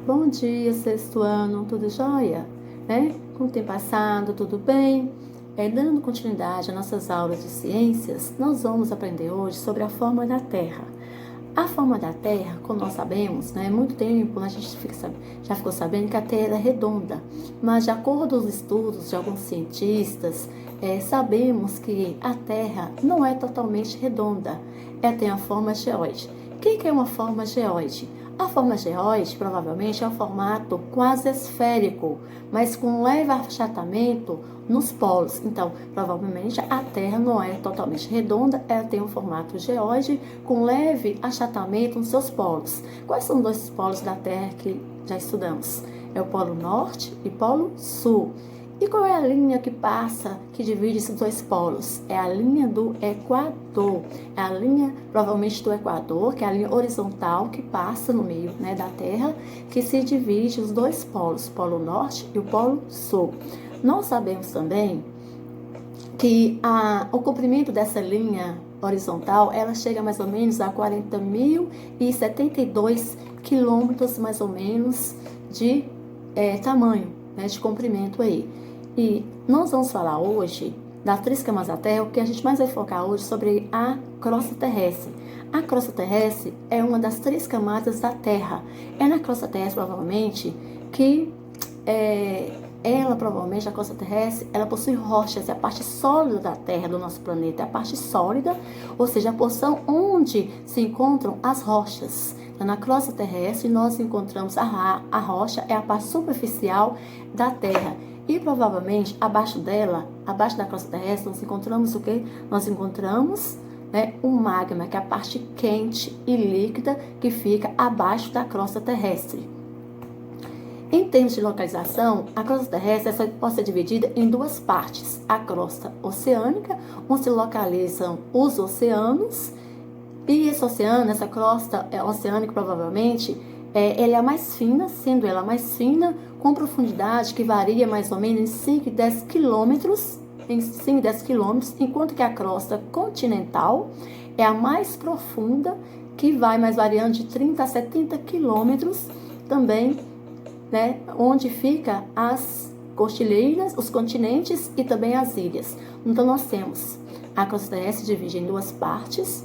bom dia, sexto ano, tudo jóia? Como tem passado, tudo bem? Dando continuidade às nossas aulas de ciências, nós vamos aprender hoje sobre a forma da Terra. A forma da Terra, como nós sabemos, há muito tempo a gente já ficou sabendo que a Terra é redonda, mas de acordo com os estudos de alguns cientistas, sabemos que a Terra não é totalmente redonda, tem a forma geóide. O que é uma forma geóide? A forma geóide provavelmente é um formato quase esférico, mas com leve achatamento nos polos. Então, provavelmente a Terra não é totalmente redonda, ela tem um formato geóide com leve achatamento nos seus polos. Quais são os dois polos da Terra que já estudamos? É o Polo Norte e Polo Sul. E qual é a linha que passa, que divide esses dois polos? É a linha do Equador. É a linha, provavelmente, do Equador, que é a linha horizontal que passa no meio da Terra, que se divide os dois polos, o Polo Norte e o Polo Sul. Nós sabemos também que o comprimento dessa linha horizontal, ela chega mais ou menos a 40.072 quilômetros, mais ou menos, de tamanho, de comprimento aí. E nós vamos falar hoje das 3 camadas da Terra, o que a gente mais vai focar hoje sobre a crosta terrestre. A crosta terrestre é uma das 3 camadas da Terra. É na crosta terrestre, provavelmente, que a crosta terrestre, ela possui rochas, é a parte sólida da Terra, do nosso planeta, é a parte sólida, ou seja, a porção onde se encontram as rochas. Então, na crosta terrestre, nós encontramos a rocha, é a parte superficial da Terra. E provavelmente, abaixo dela, abaixo da crosta terrestre, nós encontramos o quê? Nós encontramos o magma, que é a parte quente e líquida que fica abaixo da crosta terrestre. Em termos de localização, a crosta terrestre pode ser dividida em 2 partes. A crosta oceânica, onde se localizam os oceanos, e esse oceano, essa crosta oceânica, provavelmente, ela é a mais fina, sendo ela mais fina, com profundidade que varia mais ou menos em 5 e 10 quilômetros, enquanto que a crosta continental é a mais profunda, que vai mais variando de 30 a 70 quilômetros, também, onde fica as cordilheiras, os continentes e também as ilhas. Então, nós temos a crosta terrestre dividida em 2 partes,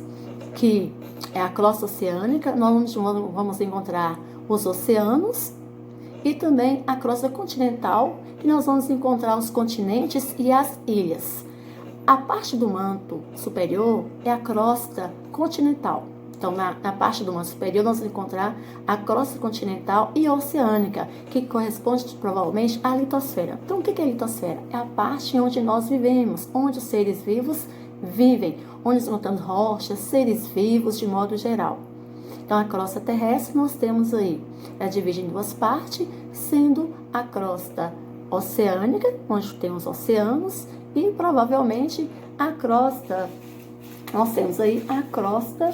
que é a crosta oceânica, nós vamos encontrar os oceanos, e também a crosta continental, que nós vamos encontrar os continentes e as ilhas. A parte do manto superior é a crosta continental. Então, na parte do manto superior, nós vamos encontrar a crosta continental e oceânica, que corresponde provavelmente à litosfera. Então, o que é a litosfera? É a parte onde nós vivemos, onde os seres vivos vivem, onde encontramos rochas, seres vivos de modo geral. Então, a crosta terrestre nós temos aí, ela divide em 2 partes, sendo a crosta oceânica, onde tem os oceanos, e provavelmente a crosta, nós temos aí a crosta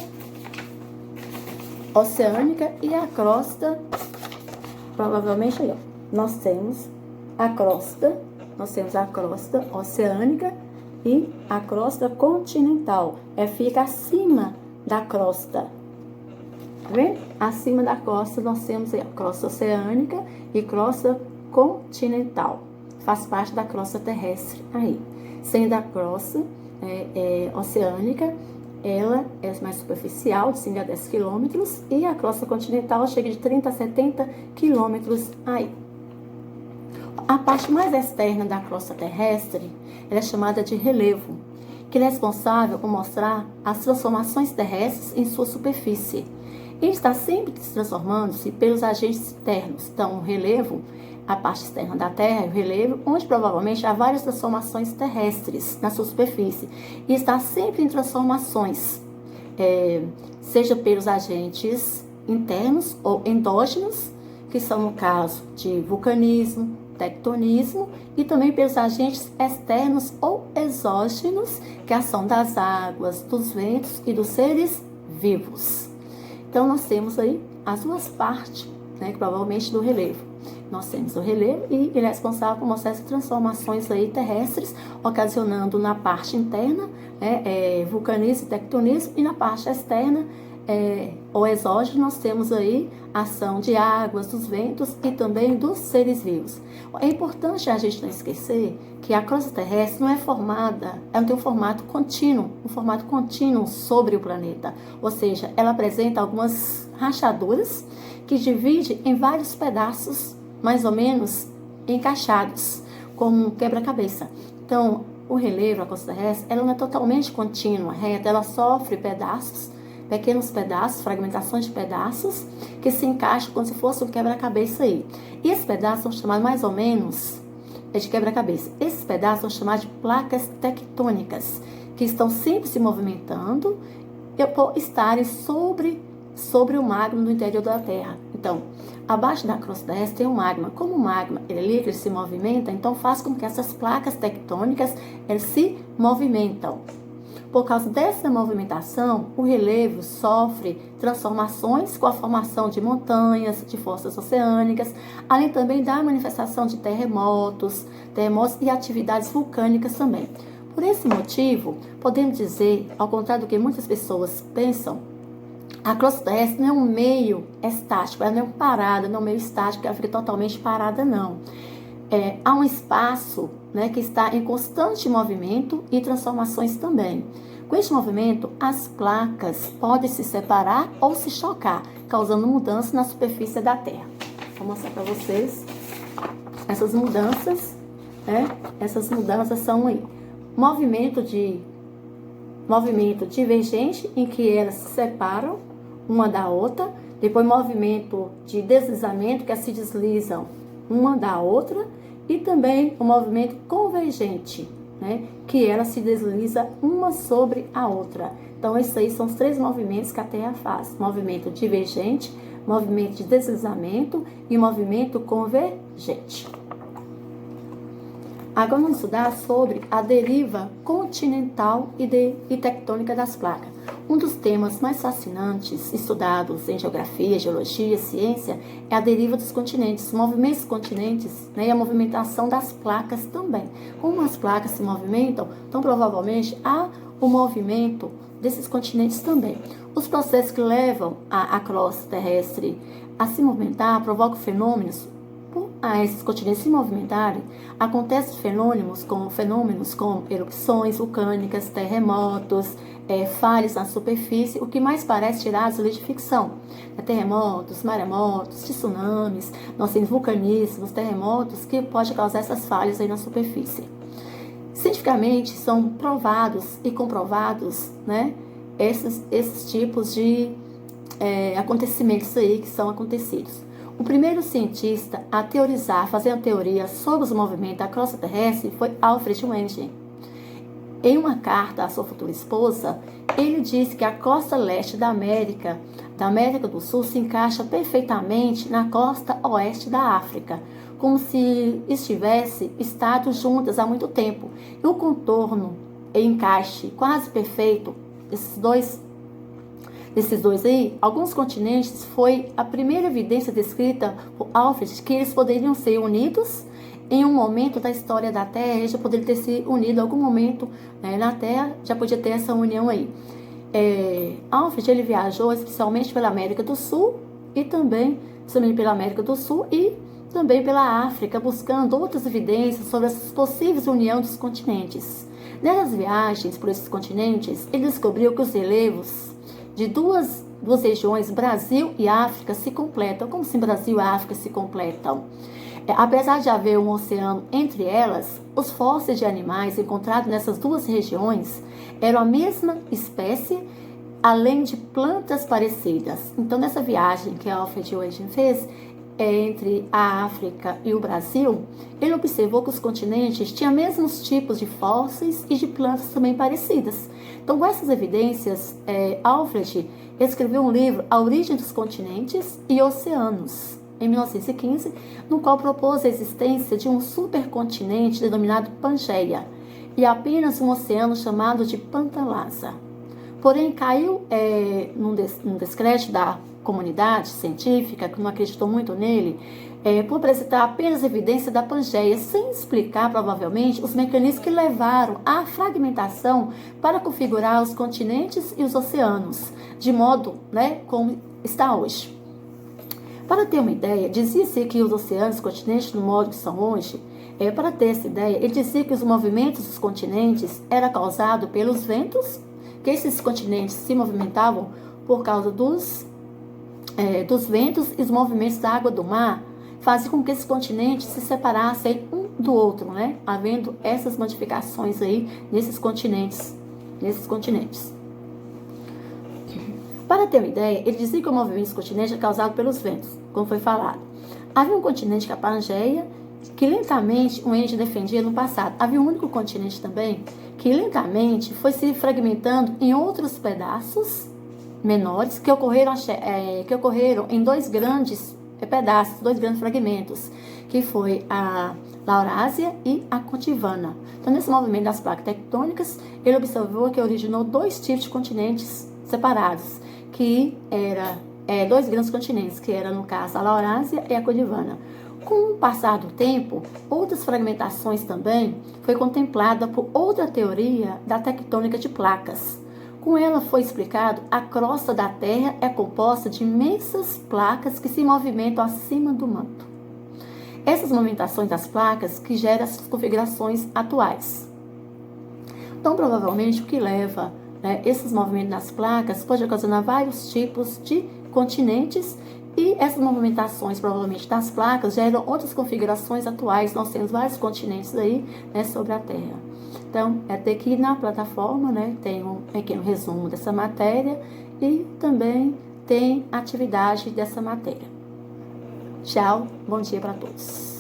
oceânica e a crosta, provavelmente aí, nós temos a crosta oceânica e a crosta continental, fica acima da crosta. Tá vendo? Acima da crosta nós temos a crosta oceânica e crosta continental. Faz parte da crosta terrestre aí. Sendo a crosta oceânica, ela é mais superficial, de 5 a 10 quilômetros, e a crosta continental chega de 30 a 70 quilômetros aí. A parte mais externa da crosta terrestre, ela é chamada de relevo, que é responsável por mostrar as transformações terrestres em sua superfície. E está sempre se transformando-se pelos agentes externos. Então, o relevo, a parte externa da Terra, o relevo, onde provavelmente há várias transformações terrestres na sua superfície. E está sempre em transformações, seja pelos agentes internos ou endógenos, que são no caso de vulcanismo, tectonismo, e também pelos agentes externos ou exógenos, que é a ação das águas, dos ventos e dos seres vivos. Então, nós temos aí as 2 partes, provavelmente do relevo. Nós temos o relevo e ele é responsável por mostrar essas transformações aí terrestres, ocasionando na parte interna vulcanismo e tectonismo, e na parte externa o exógeno, nós temos aí a ação de águas, dos ventos e também dos seres vivos. É importante a gente não esquecer que a crosta terrestre não é formada, ela tem um formato contínuo sobre o planeta. Ou seja, ela apresenta algumas rachaduras que divide em vários pedaços, mais ou menos encaixados, como um quebra-cabeça. Então, o relevo, a crosta terrestre, ela não é totalmente contínua, reta, ela sofre pequenos pedaços, fragmentações de pedaços, que se encaixam como se fosse um quebra-cabeça aí. E esses pedaços são chamados mais ou menos de quebra-cabeça. Esses pedaços são chamados de placas tectônicas, que estão sempre se movimentando por estarem sobre o magma no interior da Terra. Então, abaixo da crosta terrestre tem o magma. Como o magma ele é líquido, ele se movimenta, então faz com que essas placas tectônicas elas se movimentam. Por causa dessa movimentação, o relevo sofre transformações com a formação de montanhas, de forças oceânicas, além também da manifestação de terremotos e atividades vulcânicas também. Por esse motivo, podemos dizer, ao contrário do que muitas pessoas pensam, a crosta terrestre não é um meio estático, ela não é parada, não é um meio estático, ela fica totalmente parada, não. Há um espaço, né, que está em constante movimento e transformações também. Com este movimento, as placas podem se separar ou se chocar, causando mudanças na superfície da Terra. Vou mostrar para vocês essas mudanças, né? Essas mudanças são aí. Movimento divergente, em que elas se separam uma da outra. Depois, movimento de deslizamento, que elas se deslizam uma da outra. E também o movimento convergente, né, que ela se desliza uma sobre a outra. Então, esses aí são os 3 movimentos que a Terra faz. Movimento divergente, movimento de deslizamento e movimento convergente. Agora vamos estudar sobre a deriva continental e tectônica das placas. Um dos temas mais fascinantes estudados em geografia, geologia, ciência é a deriva dos continentes, os movimentos dos continentes, né, e a movimentação das placas também. Como as placas se movimentam, então provavelmente há o movimento desses continentes também. Os processos que levam a crosta terrestre a se movimentar provocam fenômenos. A esses continentes se movimentarem, acontecem fenômenos como erupções vulcânicas, terremotos, falhas na superfície, o que mais parece tirados de ficção. Terremotos, maremotos, tsunamis, nós temos vulcanismos, terremotos que podem causar essas falhas aí na superfície. Cientificamente são provados e comprovados, né, esses tipos de acontecimentos aí que são acontecidos. O primeiro cientista a teorizar, fazer uma teoria sobre os movimentos da crosta terrestre foi Alfred Wegener. Em uma carta à sua futura esposa, ele disse que a costa leste da América do Sul se encaixa perfeitamente na costa oeste da África, como se estivessem estado juntas há muito tempo. E o contorno e encaixe quase perfeito desses dois aí, alguns continentes, foi a primeira evidência descrita por Alfred que eles poderiam ser unidos em um momento da história da Terra. Eles já poderiam ter se unido em algum momento, né, na Terra, já podia ter essa união aí. Alfred ele viajou especialmente pela América do Sul e também pela América do Sul e também pela África, buscando outras evidências sobre essa possíveis união dos continentes. Nessas viagens por esses continentes, ele descobriu que os relevos de duas regiões, Brasil e África, se completam, como se Brasil e África se completam. Apesar de haver um oceano entre elas, os fósseis de animais encontrados nessas duas regiões eram a mesma espécie, além de plantas parecidas. Então, nessa viagem que Alfred Wegener fez entre a África e o Brasil, ele observou que os continentes tinham mesmos tipos de fósseis e de plantas também parecidas. Então, com essas evidências, Alfred escreveu um livro, A Origem dos Continentes e Oceanos, em 1915, no qual propôs a existência de um supercontinente denominado Pangeia e apenas um oceano chamado de Pantalasa. Porém, caiu num descrédito comunidade científica, que não acreditou muito nele, por apresentar apenas evidência da Pangeia, sem explicar, provavelmente, os mecanismos que levaram à fragmentação para configurar os continentes e os oceanos, de modo, como está hoje. Para ter uma ideia, dizia-se que os oceanos e continentes, no modo que são hoje, para ter essa ideia, ele dizia que os movimentos dos continentes eram causados pelos ventos, que esses continentes se movimentavam por causa dos ventos, e os movimentos da água do mar faziam com que esses continentes se separassem um do outro, havendo essas modificações aí nesses continentes. Para ter uma ideia, ele dizia que o movimento dos continentes é causado pelos ventos, como foi falado. Havia um continente, que é a Pangeia, que lentamente o Enki defendia no passado. Havia um único continente também, que lentamente foi se fragmentando em outros pedaços menores, que ocorreram em dois grandes pedaços, dois grandes fragmentos, que foi a Laurásia e a Gondwana. Então, nesse movimento das placas tectônicas, ele observou que originou dois tipos de continentes separados, que era dois grandes continentes, que era, no caso, a Laurásia e a Gondwana. Com o passar do tempo, outras fragmentações também foi contemplada por outra teoria da tectônica de placas. Com ela foi explicado a crosta da Terra é composta de imensas placas que se movimentam acima do manto. Essas movimentações das placas que geram as configurações atuais. Então, provavelmente, o que leva esses movimentos nas placas pode ocasionar vários tipos de continentes, e essas movimentações, provavelmente, das placas geram outras configurações atuais. Nós temos vários continentes aí sobre a Terra. Então, até aqui na plataforma, tem um pequeno resumo dessa matéria e também tem atividade dessa matéria. Tchau, bom dia para todos.